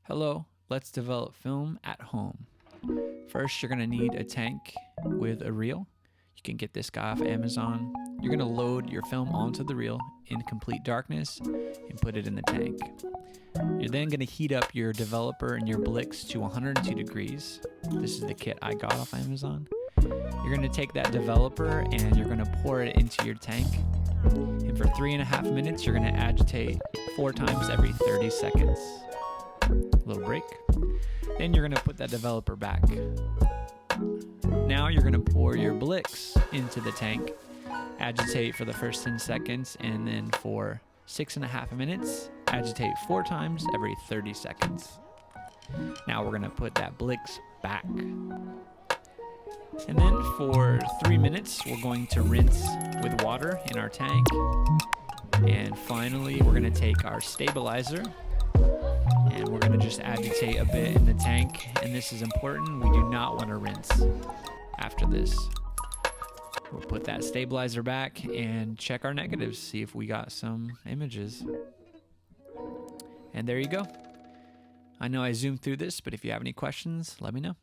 Hello, let's develop film at home. First, you're gonna need a tank with a reel. You can get this guy off Amazon. You're gonna load your film onto the reel in complete darkness and put it in the tank. You're then gonna heat up your developer and your Blix to 102 degrees. This is the kit I got off Amazon. You're gonna take that developer and you're gonna pour it into your tank. And for 3.5 minutes, you're gonna agitate 4 times every 30 seconds. Little break. Then you're gonna put that developer back. Now you're gonna pour your Blix into the tank, agitate for the first 10 seconds, and then for 6.5 minutes, agitate 4 times every 30 seconds. Now we're gonna put that Blix back. And then for 3 minutes, we're going to rinse with water in our tank. And finally, we're gonna take our stabilizer and we're gonna just agitate a bit in the tank. And this is important, we do not wanna rinse after this. We'll put that stabilizer back and check our negatives, see if we got some images. And there you go. I know I zoomed through this, but if you have any questions, let me know.